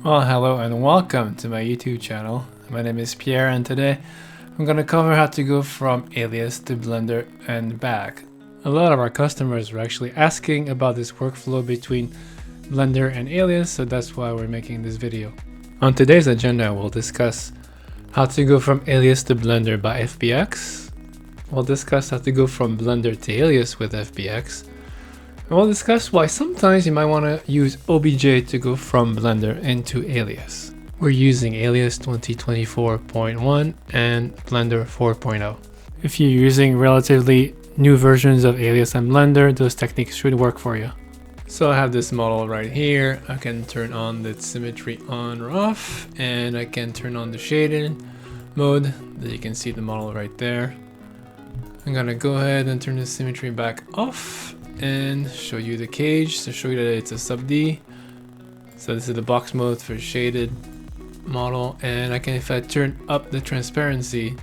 Well, hello and welcome to my YouTube channel. My name is Pierre and today I'm going to cover how to go from Alias to Blender and back. A lot of our customers are actually asking about this workflow between Blender and Alias, so that's why we're making this video. On today's agenda, we'll discuss how to go from Alias to Blender by FBX. We'll discuss how to go from Blender to Alias with FBX. And we'll discuss why sometimes you might want to use OBJ to go from Blender into Alias. We're using Alias 2024.1 and Blender 4.0. If you're using relatively new versions of Alias and Blender, those techniques should work for you. So I have this model right here. I can turn on the symmetry on or off, and I can turn on the shaded mode. You can see the model right there. I'm gonna go ahead and turn the symmetry back off and show you the cage to show you that it's a sub D. So this is the box mode for shaded model, and if I turn up the transparency,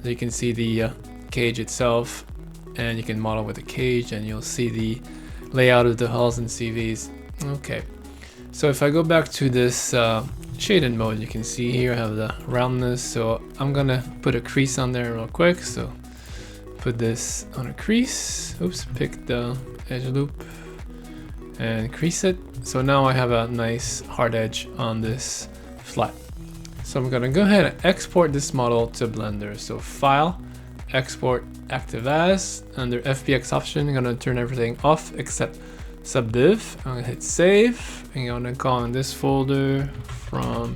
you can see the cage itself, and you can model with the cage and you'll see the layout of the hulls and CVs. Okay, so if I go back to this shaded mode, you can see here I have the roundness, so I'm gonna put a crease on there real quick. So put this on a crease, oops, pick the edge loop and crease it. So now I have a nice hard edge on this flat. So I'm gonna go ahead and export this model to Blender. So File, Export Active As. Under FBX option, I'm gonna turn everything off except subdiv. I'm gonna hit save. I'm gonna call in this folder from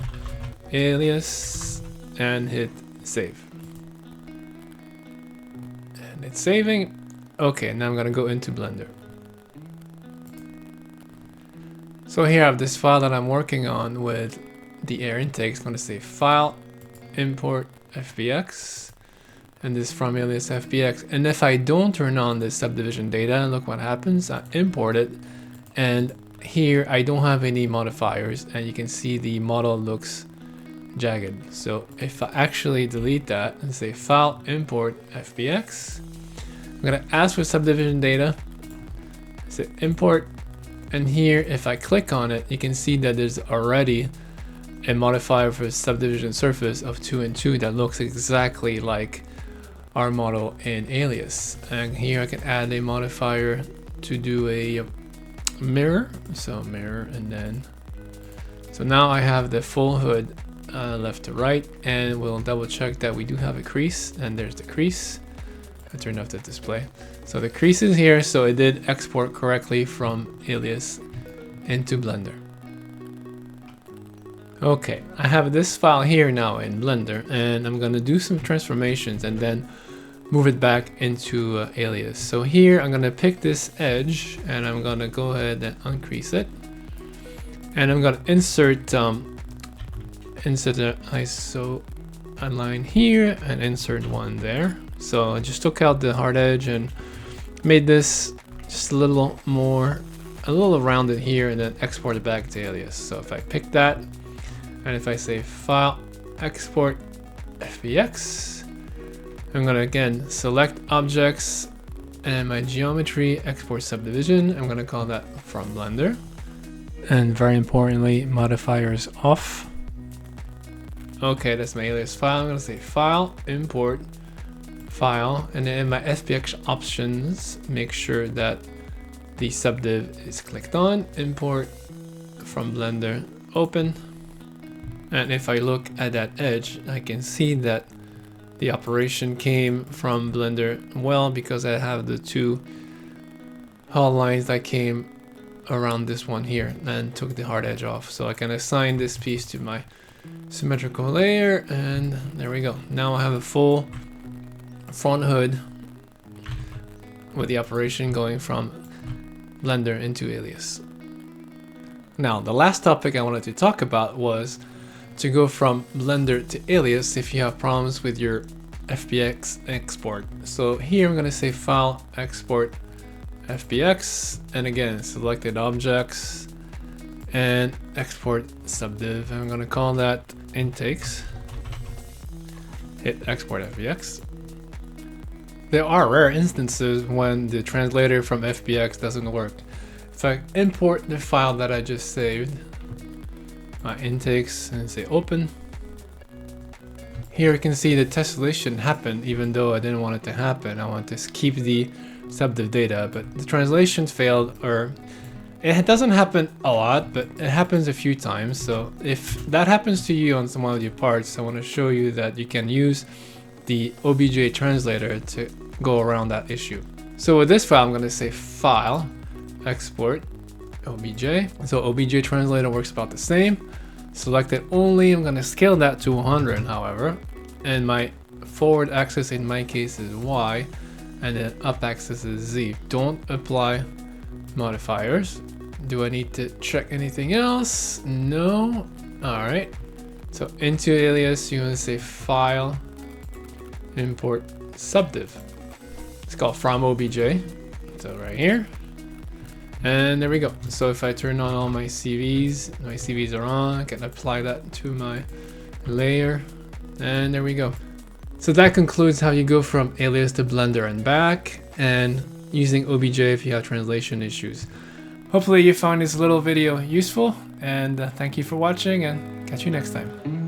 Alias and hit save. And it's saving. Okay, now I'm gonna go into Blender. So here I have this file that I'm working on with the air intake. It's gonna say File, Import FBX, and this from Alias FBX. And if I don't turn on this subdivision data, look what happens. I import it, and here I don't have any modifiers, and you can see the model looks jagged. So if I actually delete that and say File, Import FBX, I'm gonna ask for subdivision data, say import, and here if I click on it, you can see that there's already a modifier for subdivision surface of 2 and 2 that looks exactly like our model in Alias. And here I can add a modifier to do a mirror, so mirror, and then so now I have the full hood left to right, and we'll double check that we do have a crease, and there's the crease. I turned off the display. So the crease is here, so it did export correctly from Alias into Blender. Okay, I have this file here now in Blender, and I'm gonna do some transformations and then move it back into Alias. So here I'm gonna pick this edge and I'm gonna go ahead and uncrease it, and I'm gonna insert an ISO line here and insert one there. So I just took out the hard edge and made this just a little rounded here, and then export it back to Alias. So if I pick that, and if I say File, Export FBX, I'm gonna again select Objects and my geometry, Export Subdivision. I'm gonna call that from Blender. And very importantly, modifiers off. Okay, that's my Alias file. I'm gonna say File, Import, File, and then in my FBX options, make sure that the subdiv is clicked on, import from Blender, open. And if I look at that edge, I can see that the operation came from Blender well, because I have the two hull lines that came around this one here and took the hard edge off. So I can assign this piece to my symmetrical layer, and there we go. Now I have a full front hood with the operation going from Blender into Alias. Now the last topic I wanted to talk about was to go from Blender to Alias if you have problems with your FBX export. So here I'm gonna say File, Export FBX, and again selected objects and export subdiv. I'm gonna call that intakes. Hit Export FBX. There are rare instances when the translator from FBX doesn't work. If I import the file that I just saved, my intakes and say open. Here you can see the tessellation happened even though I didn't want it to happen. I want to keep the subdiv data, but the translation failed, or it doesn't happen a lot, but it happens a few times. So if that happens to you on some of your parts, I want to show you that you can use the OBJ translator to go around that issue. So with this file, I'm going to say File, Export, OBJ. So OBJ translator works about the same. Select it only. I'm going to scale that to 100, however, and my forward axis in my case is Y, and then up axis is Z. Don't apply modifiers. Do I need to check anything else? No. All right. So into Alias, you're going to say File, Import Subdiv. It's called from OBJ. So right here. And there we go. So if I turn on all my CVs are on. I can apply that to my layer. And there we go. So that concludes how you go from Alias to Blender and back, and using OBJ if you have translation issues. Hopefully you found this little video useful, and thank you for watching, and catch you next time.